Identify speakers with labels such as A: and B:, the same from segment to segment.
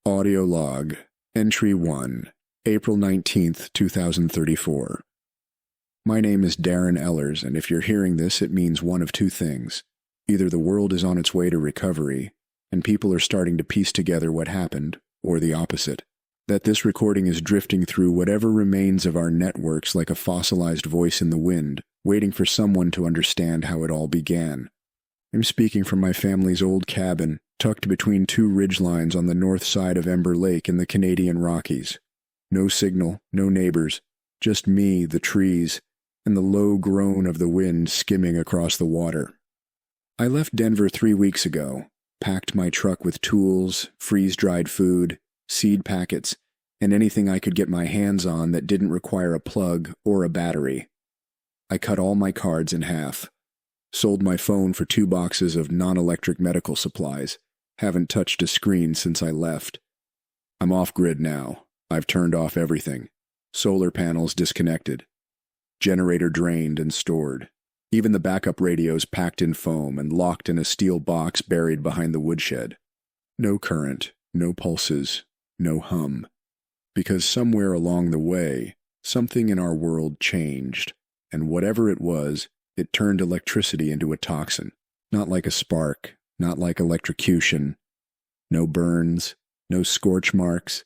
A: Audio log, Entry 1, April 19th, 2034. My name is Darren Ellers, and if you're hearing this, it means one of two things. Either the world is on its way to recovery, and people are starting to piece together what happened, or the opposite. That this recording is drifting through whatever remains of our networks like a fossilized voice in the wind, waiting for someone to understand how it all began. I'm speaking from my family's old cabin, tucked between two ridgelines on the north side of Ember Lake in the Canadian Rockies. No signal, no neighbors, just me, the trees, and the low groan of the wind skimming across the water. I left Denver 3 weeks ago, packed my truck with tools, freeze-dried food, seed packets, and anything I could get my hands on that didn't require a plug or a battery. I cut all my cards in half, sold my phone for 2 boxes of non-electric medical supplies, haven't touched a screen since I left. I'm off-grid now. I've turned off everything. Solar panels disconnected. Generator drained and stored. Even the backup radios packed in foam and locked in a steel box buried behind the woodshed. No current, no pulses, no hum. Because somewhere along the way, something in our world changed, and whatever it was, it turned electricity into a toxin. Not like a spark, not like electrocution. No burns, no scorch marks,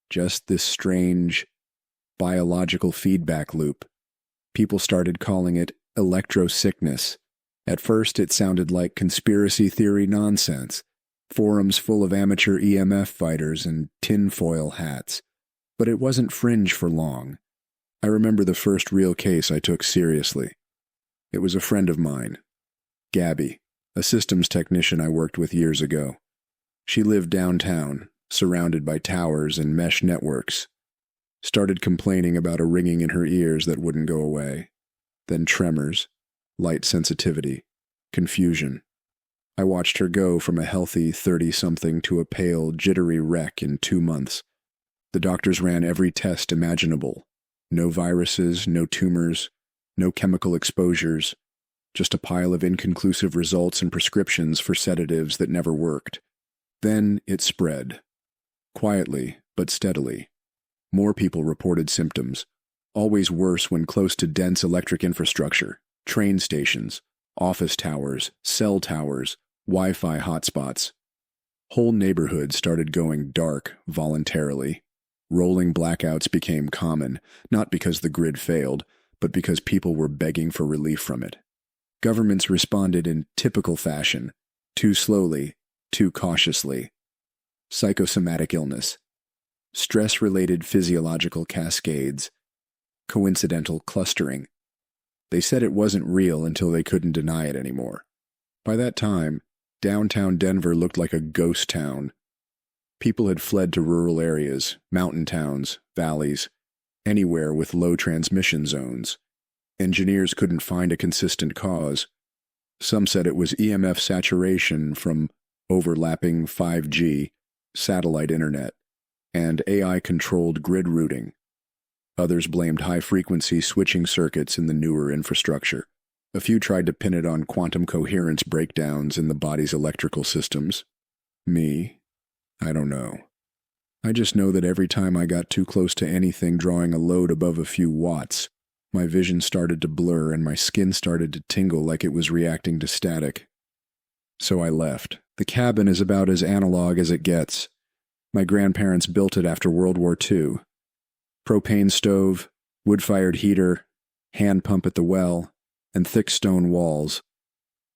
A: just this strange biological feedback loop. People started calling it electrosickness. At first it sounded like conspiracy theory nonsense, forums full of amateur EMF fighters and tinfoil hats. But it wasn't fringe for long. I remember the first real case I took seriously. It was a friend of mine, Gabby, a systems technician I worked with years ago. She lived downtown, surrounded by towers and mesh networks. Started complaining about a ringing in her ears that wouldn't go away. Then tremors, light sensitivity, confusion. I watched her go from a healthy 30-something to a pale, jittery wreck in 2 months. The doctors ran every test imaginable. No viruses, no tumors, no chemical exposures, just a pile of inconclusive results and prescriptions for sedatives that never worked. Then it spread. Quietly, but steadily. More people reported symptoms, always worse when close to dense electric infrastructure, train stations, office towers, cell towers, Wi-Fi hotspots. Whole neighborhoods started going dark voluntarily. Rolling blackouts became common, not because the grid failed, but because people were begging for relief from it. Governments responded in typical fashion, too slowly, too cautiously. Psychosomatic illness, stress-related physiological cascades, coincidental clustering. They said it wasn't real until they couldn't deny it anymore. By that time, downtown Denver looked like a ghost town. People had fled to rural areas, mountain towns, valleys, anywhere with low transmission zones. Engineers couldn't find a consistent cause. Some said it was EMF saturation from overlapping 5G, satellite internet, and AI-controlled grid routing. Others blamed high-frequency switching circuits in the newer infrastructure. A few tried to pin it on quantum coherence breakdowns in the body's electrical systems. Me, I don't know. I just know that every time I got too close to anything drawing a load above a few watts, my vision started to blur and my skin started to tingle like it was reacting to static. So I left. The cabin is about as analog as it gets. My grandparents built it after World War II. Propane stove, wood-fired heater, hand pump at the well, and thick stone walls.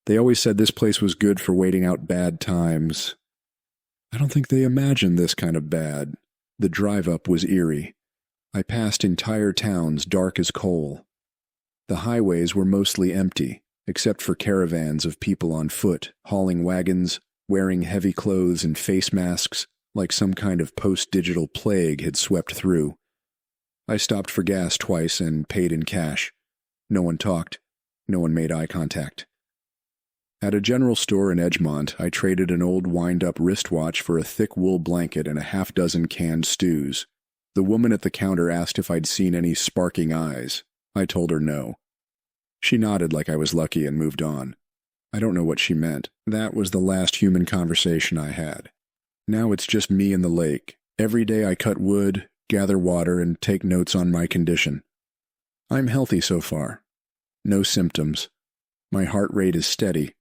A: They always said this place was good for waiting out bad times. I don't think they imagined this kind of bad. The drive-up was eerie. I passed entire towns dark as coal. The highways were mostly empty, except for caravans of people on foot, hauling wagons, wearing heavy clothes and face masks, like some kind of post-digital plague had swept through. I stopped for gas twice and paid in cash. No one talked. No one made eye contact. At a general store in Edgemont, I traded an old wind-up wristwatch for a thick wool blanket and a half-dozen canned stews. The woman at the counter asked if I'd seen any sparking eyes. I told her no. She nodded like I was lucky and moved on. I don't know what she meant. That was the last human conversation I had. Now it's just me and the lake. Every day I cut wood, gather water, and take notes on my condition. I'm healthy so far. No symptoms. My heart rate is steady.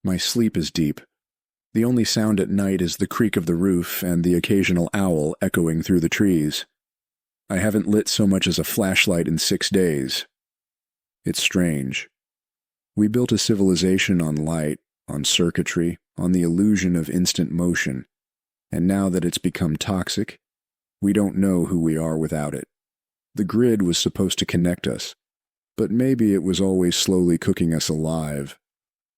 A: My sleep is deep. The only sound at night is the creak of the roof and the occasional owl echoing through the trees. I haven't lit so much as a flashlight in 6 days. It's strange. We built a civilization on light, on circuitry, on the illusion of instant motion, and now that it's become toxic, we don't know who we are without it. The grid was supposed to connect us, but maybe it was always slowly cooking us alive.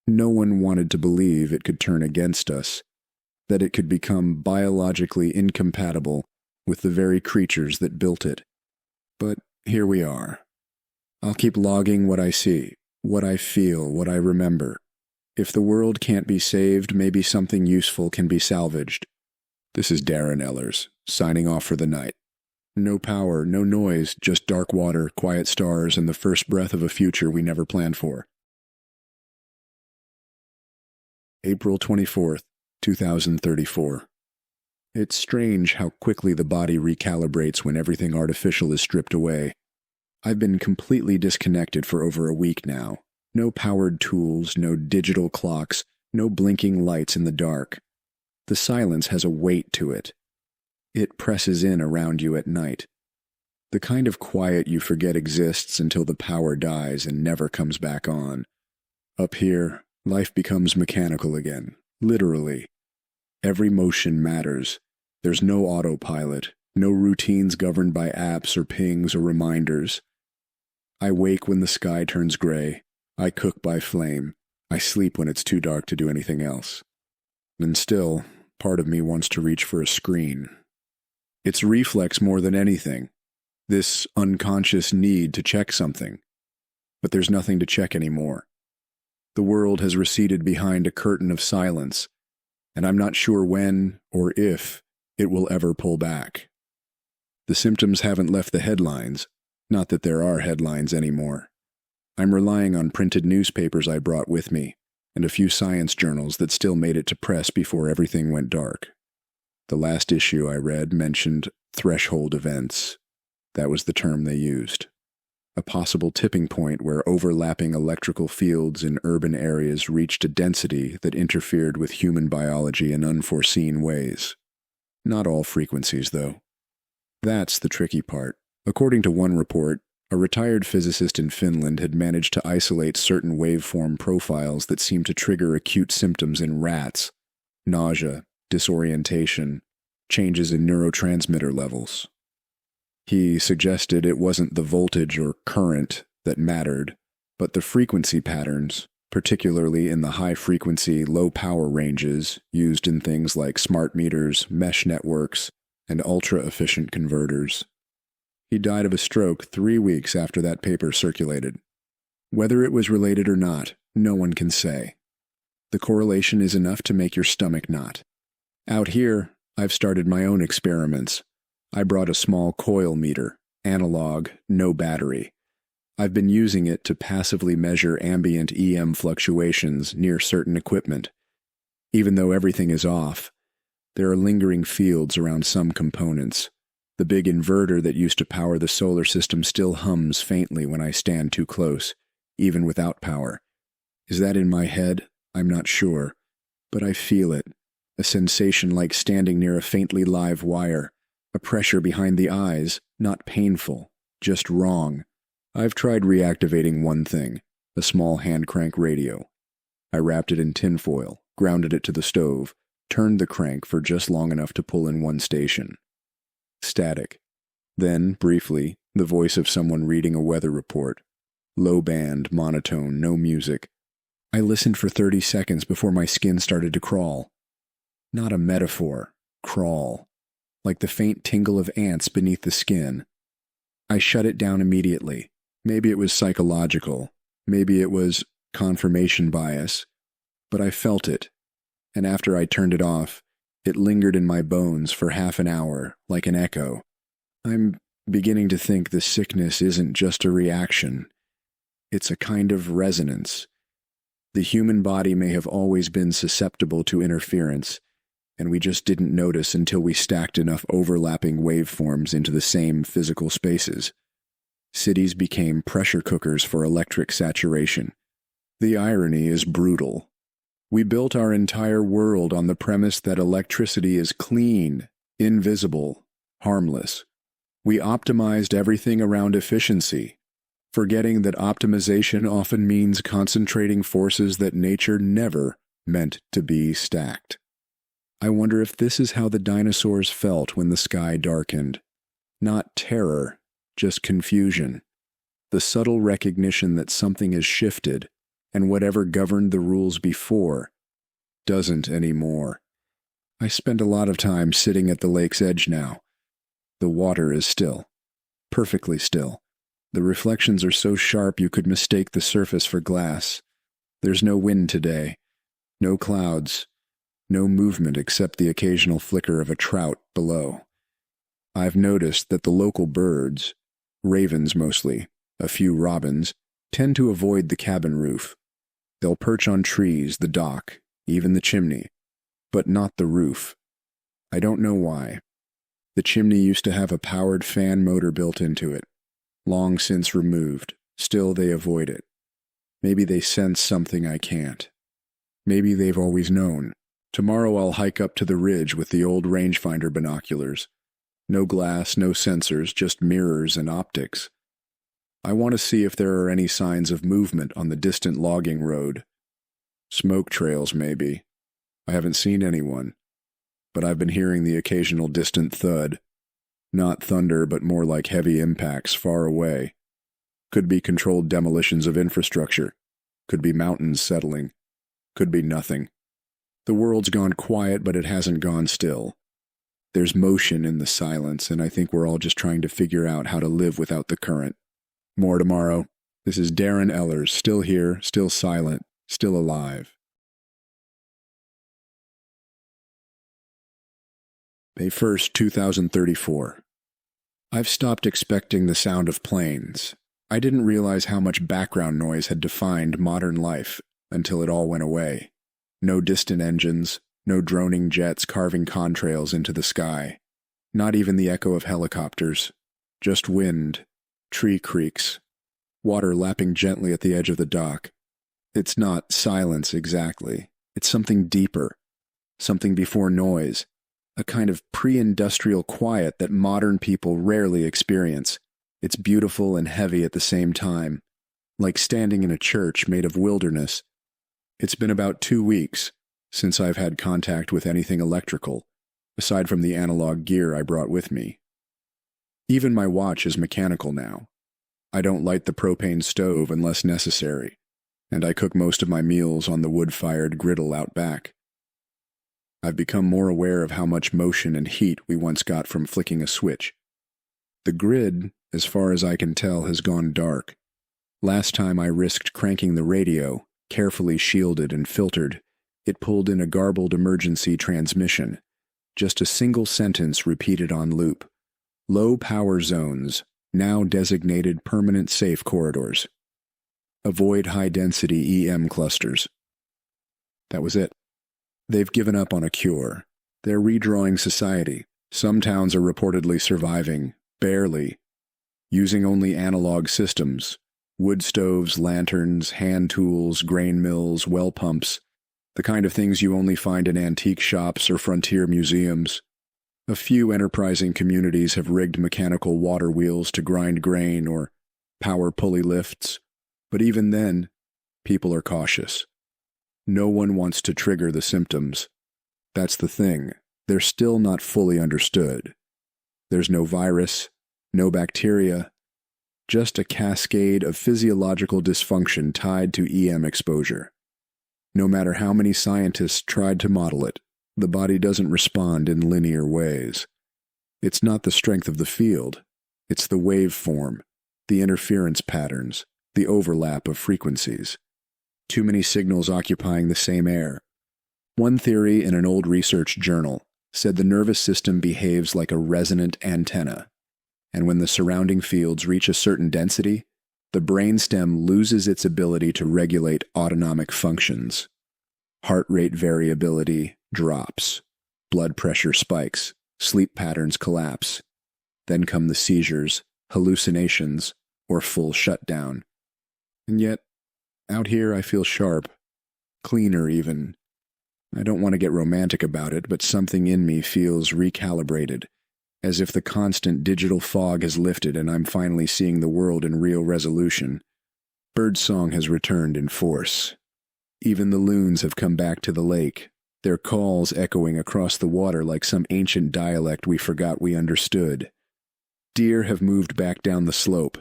A: No one wanted to believe it could turn against us, that it could become biologically incompatible with the very creatures that built it. But here we are. I'll keep logging what I see, what I feel, what I remember. If the world can't be saved, maybe something useful can be salvaged. This is Darren Ellers, signing off for the night. No power, no noise, just dark water, quiet stars, and the first breath of a future we never planned for. April 24th, 2034. It's strange how quickly the body recalibrates when everything artificial is stripped away. I've been completely disconnected for over a week now. No powered tools, no digital clocks, no blinking lights in the dark. The silence has a weight to it. It presses in around you at night. The kind of quiet you forget exists until the power dies and never comes back on. Up here, life becomes mechanical again, literally. Every motion matters. There's no autopilot, no routines governed by apps or pings or reminders. I wake when the sky turns gray. I cook by flame. I sleep when it's too dark to do anything else. And still, part of me wants to reach for a screen. It's reflex more than anything. This unconscious need to check something. But there's nothing to check anymore. The world has receded behind a curtain of silence, and I'm not sure when or if it will ever pull back. The symptoms haven't left the headlines, not that there are headlines anymore. I'm relying on printed newspapers I brought with me, and a few science journals that still made it to press before everything went dark. The last issue I read mentioned threshold events. That was the term they used. A possible tipping point where overlapping electrical fields in urban areas reached a density that interfered with human biology in unforeseen ways. Not all frequencies, though. That's the tricky part. According to one report, a retired physicist in Finland had managed to isolate certain waveform profiles that seemed to trigger acute symptoms in rats: nausea, disorientation, changes in neurotransmitter levels. He suggested it wasn't the voltage or current that mattered, but the frequency patterns, particularly in the high-frequency, low-power ranges used in things like smart meters, mesh networks, and ultra-efficient converters. He died of a stroke 3 weeks after that paper circulated. Whether it was related or not, no one can say. The correlation is enough to make your stomach knot. Out here, I've started my own experiments. I brought a small coil meter, analog, no battery. I've been using it to passively measure ambient EM fluctuations near certain equipment. Even though everything is off, there are lingering fields around some components. The big inverter that used to power the solar system still hums faintly when I stand too close, even without power. Is that in my head? I'm not sure. But I feel it. A sensation like standing near a faintly live wire. A pressure behind the eyes, not painful, just wrong. I've tried reactivating one thing, a small hand crank radio. I wrapped it in tinfoil, grounded it to the stove, turned the crank for just long enough to pull in one station. Static. Then, briefly, the voice of someone reading a weather report. Low band, monotone, no music. I listened for 30 seconds before my skin started to crawl. Not a metaphor. Crawl. Like the faint tingle of ants beneath the skin. I shut it down immediately. Maybe it was psychological. Maybe it was confirmation bias. But I felt it. And after I turned it off, it lingered in my bones for half an hour, like an echo. I'm beginning to think the sickness isn't just a reaction. It's a kind of resonance. The human body may have always been susceptible to interference. and we just didn't notice until we stacked enough overlapping waveforms into the same physical spaces. Cities became pressure cookers for electric saturation. The irony is brutal. We built our entire world on the premise that electricity is clean, invisible, harmless. We optimized everything around efficiency, forgetting that optimization often means concentrating forces that nature never meant to be stacked. I wonder if this is how the dinosaurs felt when the sky darkened. Not terror, just confusion. The subtle recognition that something has shifted, and whatever governed the rules before doesn't anymore. I spend a lot of time sitting at the lake's edge now. The water is still, perfectly still. The reflections are so sharp you could mistake the surface for glass. There's no wind today, no clouds, no movement except the occasional flicker of a trout below. I've noticed that the local birds, ravens mostly, a few robins, tend to avoid the cabin roof. They'll perch on trees, the dock, even the chimney, but not the roof. I don't know why. The chimney used to have a powered fan motor built into it, long since removed. Still they avoid it. Maybe they sense something I can't. Maybe they've always known. Tomorrow I'll hike up to the ridge with the old rangefinder binoculars. No glass, no sensors, just mirrors and optics. I want to see if there are any signs of movement on the distant logging road. Smoke trails, maybe. I haven't seen anyone, but I've been hearing the occasional distant thud. Not thunder, but more like heavy impacts far away. Could be controlled demolitions of infrastructure. Could be mountains settling. Could be nothing. The world's gone quiet, but it hasn't gone still. There's motion in the silence, and I think we're all just trying to figure out how to live without the current. More tomorrow. This is Darren Ellers, still here, still silent, still alive. May 1st, 2034. I've stopped expecting the sound of planes. I didn't realize how much background noise had defined modern life until it all went away. No distant engines, no droning jets carving contrails into the sky. Not even the echo of helicopters. Just wind, tree creaks, water lapping gently at the edge of the dock. It's not silence exactly. It's something deeper, something before noise, a kind of pre-industrial quiet that modern people rarely experience. It's beautiful and heavy at the same time, like standing in a church made of wilderness. It's been about 2 weeks since I've had contact with anything electrical, aside from the analog gear I brought with me. Even my watch is mechanical now. I don't light the propane stove unless necessary, and I cook most of my meals on the wood-fired griddle out back. I've become more aware of how much motion and heat we once got from flicking a switch. The grid, as far as I can tell, has gone dark. Last time I risked cranking the radio, carefully shielded and filtered, it pulled in a garbled emergency transmission. Just a single sentence repeated on loop. Low power zones, now designated permanent safe corridors. Avoid high-density EM clusters. That was it. They've given up on a cure. They're redrawing society. Some towns are reportedly surviving, barely, using only analog systems. Wood stoves, lanterns, hand tools, grain mills, well pumps, the kind of things you only find in antique shops or frontier museums. A few enterprising communities have rigged mechanical water wheels to grind grain or power pulley lifts, but even then, people are cautious. No one wants to trigger the symptoms. That's the thing. They're still not fully understood. There's no virus, no bacteria, just a cascade of physiological dysfunction tied to EM exposure. No matter how many scientists tried to model it, the body doesn't respond in linear ways. It's not the strength of the field. It's the waveform, the interference patterns, the overlap of frequencies. Too many signals occupying the same air. One theory in an old research journal said the nervous system behaves like a resonant antenna, and when the surrounding fields reach a certain density, the brainstem loses its ability to regulate autonomic functions. Heart rate variability drops. blood pressure spikes, sleep patterns collapse. Then come the seizures, hallucinations, or full shutdown. And yet, out here I feel sharp, cleaner even. I don't want to get romantic about it, but something in me feels recalibrated, as if the constant digital fog has lifted and I'm finally seeing the world in real resolution. Birdsong has returned in force. Even the loons have come back to the lake, their calls echoing across the water like some ancient dialect we forgot we understood. Deer have moved back down the slope.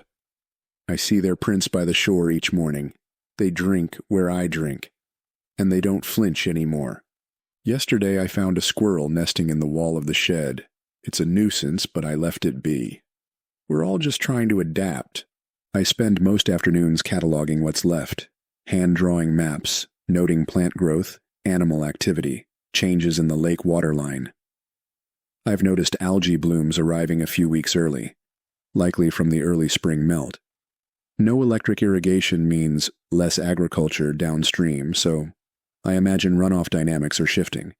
A: I see their prints by the shore each morning. They drink where I drink, and they don't flinch anymore. Yesterday I found a squirrel nesting in the wall of the shed. It's a nuisance, but I left it be. We're all just trying to adapt. I spend most afternoons cataloging what's left, hand-drawing maps, noting plant growth, animal activity, changes in the lake waterline. I've noticed algae blooms arriving a few weeks early, likely from the early spring melt. No electric irrigation means less agriculture downstream, so I imagine runoff dynamics are shifting.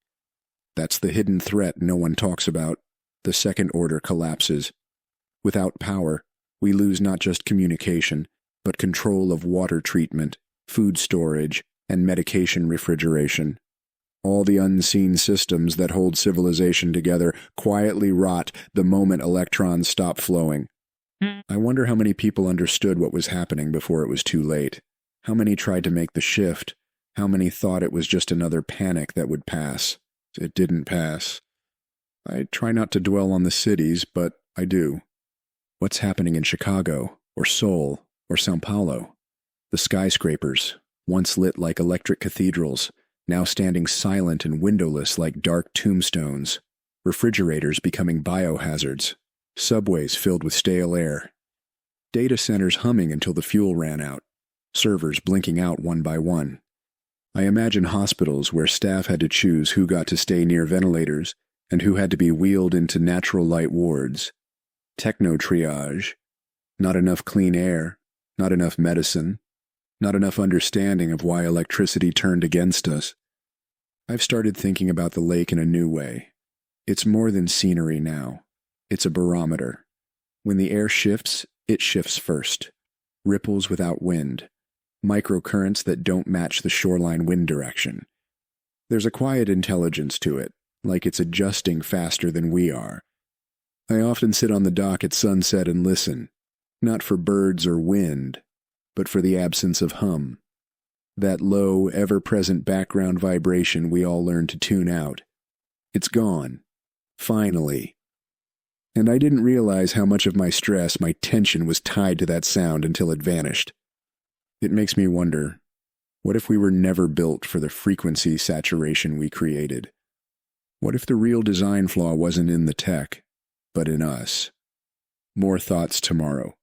A: That's the hidden threat no one talks about. The second order collapses. Without power, we lose not just communication, but control of water treatment, food storage, and medication refrigeration. All the unseen systems that hold civilization together quietly rot the moment electrons stop flowing. I wonder how many people understood what was happening before it was too late. How many tried to make the shift? How many thought it was just another panic that would pass? It didn't pass. I try not to dwell on the cities, but I do. What's happening in Chicago, or Seoul, or São Paulo? The skyscrapers, once lit like electric cathedrals, now standing silent and windowless like dark tombstones. Refrigerators becoming biohazards. Subways filled with stale air. Data centers humming until the fuel ran out. Servers blinking out one by one. I imagine hospitals where staff had to choose who got to stay near ventilators and who had to be wheeled into natural light wards. Techno-triage. Not enough clean air. Not enough medicine. Not enough understanding of why electricity turned against us. I've started thinking about the lake in a new way. It's more than scenery now. It's a barometer. When the air shifts, it shifts first. Ripples without wind. Microcurrents that don't match the shoreline wind direction. There's a quiet intelligence to it, like it's adjusting faster than we are. I often sit on the dock at sunset and listen, not for birds or wind, but for the absence of hum. That low, ever-present background vibration we all learn to tune out. It's gone. Finally. And I didn't realize how much of my stress, my tension was tied to that sound until it vanished. It makes me wonder, what if we were never built for the frequency saturation we created? What if the real design flaw wasn't in the tech, but in us? More thoughts tomorrow.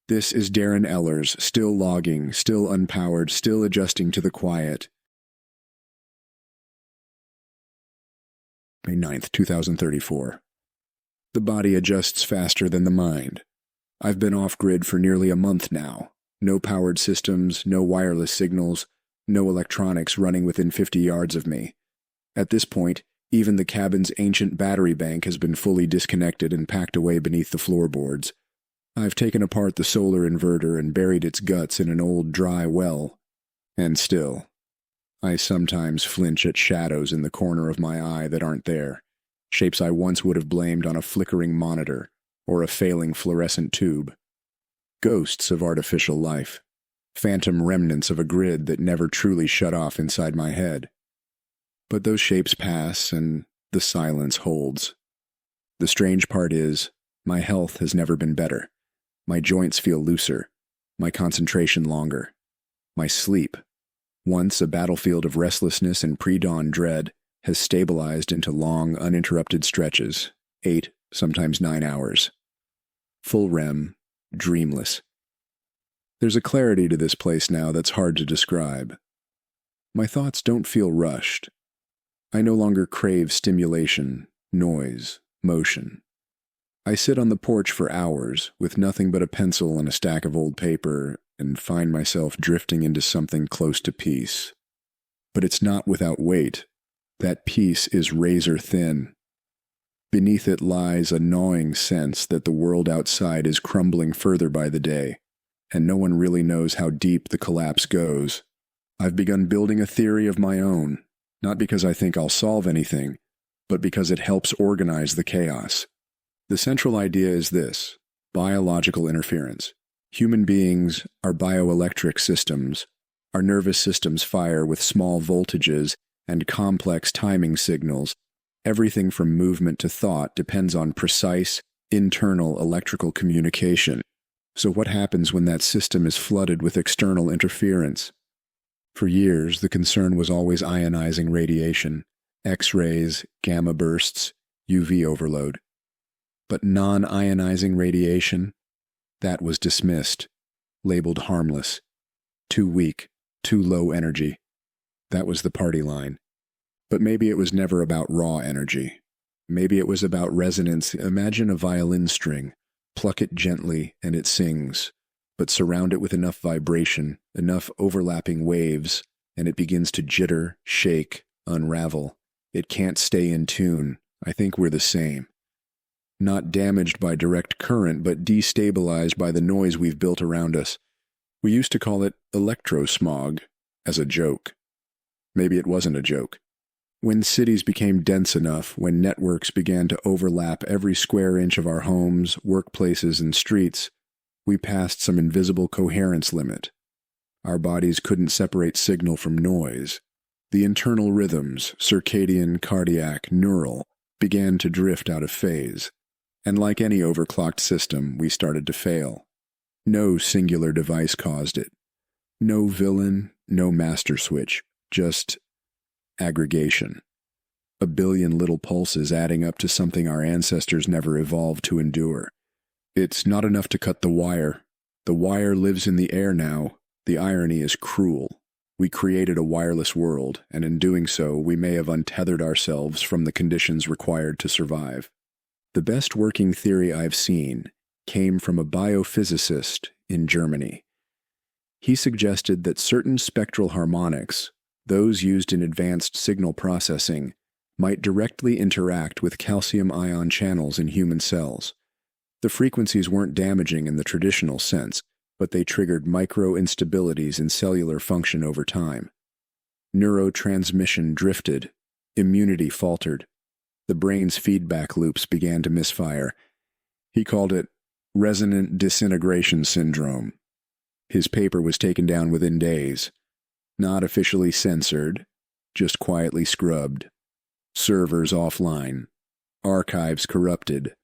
A: This is Darren Ellers, still logging, still unpowered, still adjusting to the quiet. May 9th, 2034. The body adjusts faster than the mind. I've been off-grid for nearly a month now. No powered systems, no wireless signals, no electronics running within 50 yards of me. At this point, even the cabin's ancient battery bank has been fully disconnected and packed away beneath the floorboards. I've taken apart the solar inverter and buried its guts in an old dry well. And still, I sometimes flinch at shadows in the corner of my eye that aren't there. Shapes I once would have blamed on a flickering monitor or a failing fluorescent tube. Ghosts of artificial life. Phantom remnants of a grid that never truly shut off inside my head. But those shapes pass and the silence holds. The strange part is, my health has never been better. My joints feel looser. My concentration longer. My sleep, once a battlefield of restlessness and pre-dawn dread, has stabilized into long, uninterrupted stretches, 8, sometimes 9 hours. Full REM, dreamless. There's a clarity to this place now that's hard to describe. My thoughts don't feel rushed. I no longer crave stimulation, noise, motion. I sit on the porch for hours with nothing but a pencil and a stack of old paper and find myself drifting into something close to peace. But it's not without weight. That peace is razor thin, Beneath it lies a gnawing sense that the world outside is crumbling further by the day, and no one really knows how deep the collapse goes. I've begun building a theory of my own, not because I think I'll solve anything, but because it helps organize the chaos. The central idea is this: biological interference. Human beings are bioelectric systems. Our nervous systems fire with small voltages and complex timing signals. Everything from movement to thought depends on precise, internal electrical communication. So what happens when that system is flooded with external interference? For years, the concern was always ionizing radiation, X-rays, gamma bursts, UV overload. But non-ionizing radiation, that was dismissed, labeled harmless, too weak, too low energy. That was the party line. But maybe it was never about raw energy. Maybe it was about resonance. Imagine a violin string. Pluck it gently and it sings, but surround it with enough vibration, enough overlapping waves, and it begins to jitter, shake, unravel. It can't stay in tune. I think we're the same. Not damaged by direct current, but destabilized by the noise we've built around us. We used to call it electrosmog, as a joke. Maybe it wasn't a joke. When cities became dense enough, when networks began to overlap every square inch of our homes, workplaces, and streets, we passed some invisible coherence limit. Our bodies couldn't separate signal from noise. The internal rhythms, circadian, cardiac, neural, began to drift out of phase. And like any overclocked system, we started to fail. No singular device caused it. No villain, no master switch, just aggregation. A billion little pulses adding up to something our ancestors never evolved to endure. It's not enough to cut the wire. The wire lives in the air now. The irony is cruel. We created a wireless world, and in doing so, we may have untethered ourselves from the conditions required to survive. The best working theory I've seen came from a biophysicist in Germany. He suggested that certain spectral harmonics, those used in advanced signal processing, might directly interact with calcium ion channels in human cells. The frequencies weren't damaging in the traditional sense, but they triggered micro-instabilities in cellular function over time. Neurotransmission drifted, immunity faltered, the brain's feedback loops began to misfire. He called it resonant disintegration syndrome. His paper was taken down within days. Not officially censored, just quietly scrubbed. Servers offline. Archives corrupted.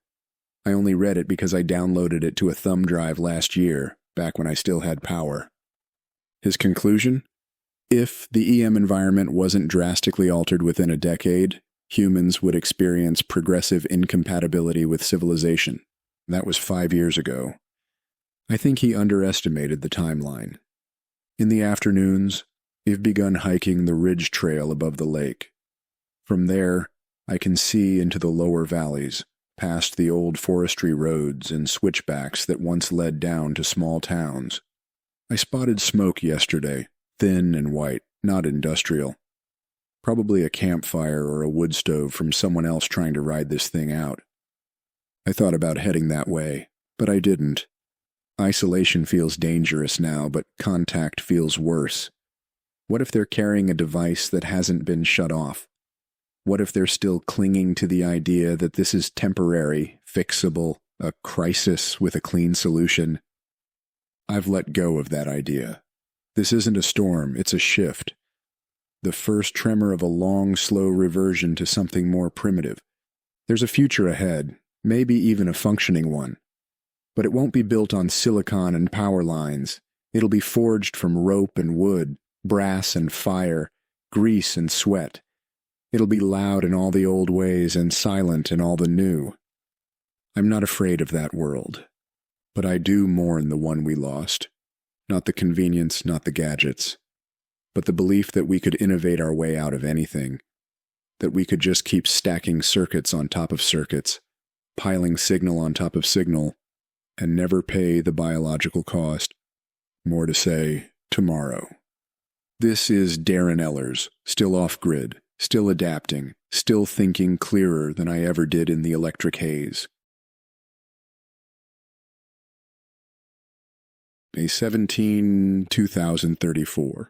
A: I only read it because I downloaded it to a thumb drive last year, back when I still had power. His conclusion? If the EM environment wasn't drastically altered within a decade, humans would experience progressive incompatibility with civilization. That was 5 years ago. I think he underestimated the timeline. In the afternoons, we've begun hiking the ridge trail above the lake. From there, I can see into the lower valleys, past the old forestry roads and switchbacks that once led down to small towns. I spotted smoke yesterday, thin and white, not industrial. Probably a campfire or a wood stove from someone else trying to ride this thing out. I thought about heading that way, but I didn't. Isolation feels dangerous now, but contact feels worse. What if they're carrying a device that hasn't been shut off? What if they're still clinging to the idea that this is temporary, fixable, a crisis with a clean solution? I've let go of that idea. This isn't a storm, it's a shift. The first tremor of a long, slow reversion to something more primitive. There's a future ahead, maybe even a functioning one. But it won't be built on silicon and power lines. It'll be forged from rope and wood, brass and fire, grease and sweat. It'll be loud in all the old ways and silent in all the new. I'm not afraid of that world, but I do mourn the one we lost. Not the convenience, not the gadgets, but the belief that we could innovate our way out of anything, that we could just keep stacking circuits on top of circuits, piling signal on top of signal, and never pay the biological cost. More to say tomorrow. This is Darren Ellers, still off-grid, still adapting, still thinking clearer than I ever did in the electric haze. A 17-2034.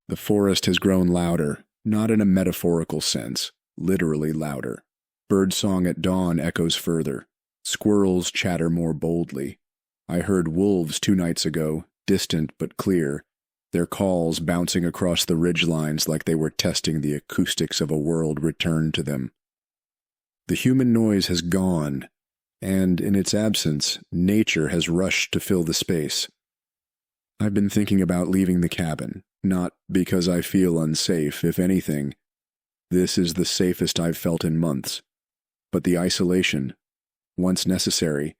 A: The forest has grown louder, not in a metaphorical sense, literally louder. Birdsong at dawn echoes further. Squirrels chatter more boldly. I heard wolves 2 nights ago, distant but clear, their calls bouncing across the ridgelines like they were testing the acoustics of a world returned to them. The human noise has gone, and in its absence, nature has rushed to fill the space. I've been thinking about leaving the cabin, not because I feel unsafe, if anything. This is the safest I've felt in months. But the isolation, once necessary,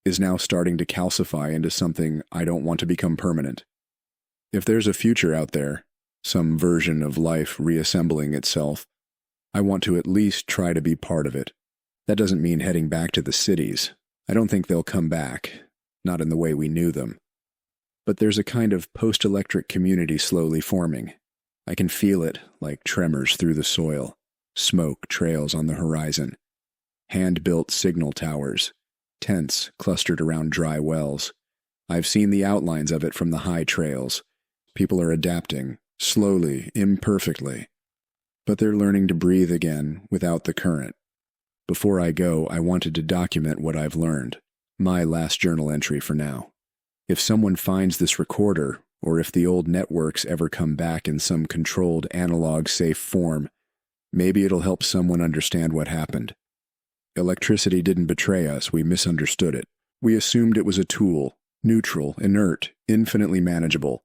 A: is now starting to calcify into something I don't want to become permanent. If there's a future out there, some version of life reassembling itself, I want to at least try to be part of it. That doesn't mean heading back to the cities. I don't think they'll come back, not in the way we knew them. But there's a kind of post-electric community slowly forming. I can feel it like tremors through the soil, smoke trails on the horizon, hand-built signal towers, tents clustered around dry wells. I've seen the outlines of it from the high trails. People are adapting, slowly, imperfectly. But they're learning to breathe again without the current. Before I go, I wanted to document what I've learned. My last journal entry for now. If someone finds this recorder, or if the old networks ever come back in some controlled, analog, safe form, maybe it'll help someone understand what happened. Electricity didn't betray us, we misunderstood it. We assumed it was a tool, neutral, inert, infinitely manageable.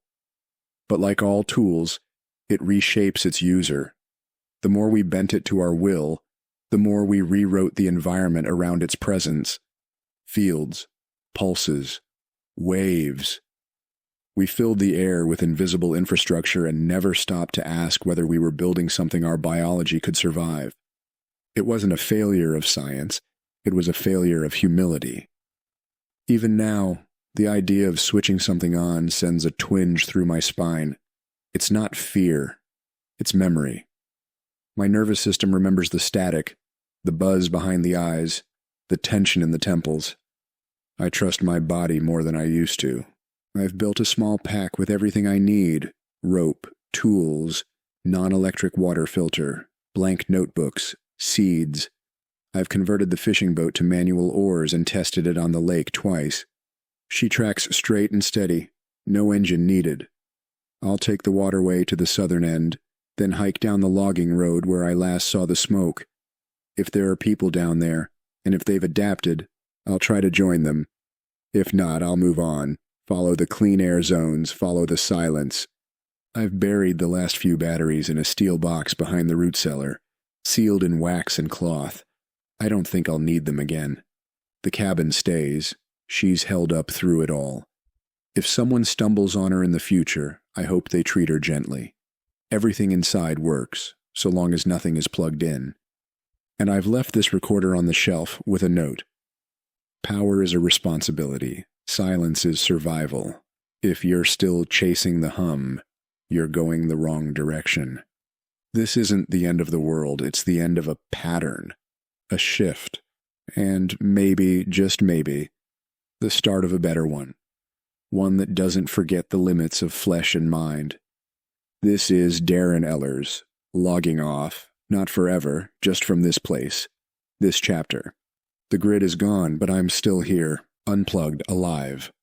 A: But like all tools, it reshapes its user. The more we bent it to our will, the more we rewrote the environment around its presence. Fields, pulses, waves. We filled the air with invisible infrastructure and never stopped to ask whether we were building something our biology could survive. It wasn't a failure of science, it was a failure of humility. Even now, the idea of switching something on sends a twinge through my spine. It's not fear, it's memory. My nervous system remembers the static, the buzz behind the eyes, the tension in the temples. I trust my body more than I used to. I've built a small pack with everything I need: rope, tools, non-electric water filter, blank notebooks, seeds. I've converted the fishing boat to manual oars and tested it on the lake twice. She tracks straight and steady, no engine needed. I'll take the waterway to the southern end, then hike down the logging road where I last saw the smoke. If there are people down there, and if they've adapted, I'll try to join them. If not, I'll move on, follow the clean air zones, follow the silence. I've buried the last few batteries in a steel box behind the root cellar, sealed in wax and cloth. I don't think I'll need them again. The cabin stays. She's held up through it all. If someone stumbles on her in the future, I hope they treat her gently. Everything inside works, so long as nothing is plugged in. And I've left this recorder on the shelf with a note. Power is a responsibility. Silence is survival. If you're still chasing the hum, you're going the wrong direction. This isn't the end of the world, it's the end of a pattern, a shift, and maybe, just maybe, the start of a better one. One that doesn't forget the limits of flesh and mind. This is Darren Ellers, logging off, not forever, just from this place, this chapter. The grid is gone, but I'm still here, unplugged, alive.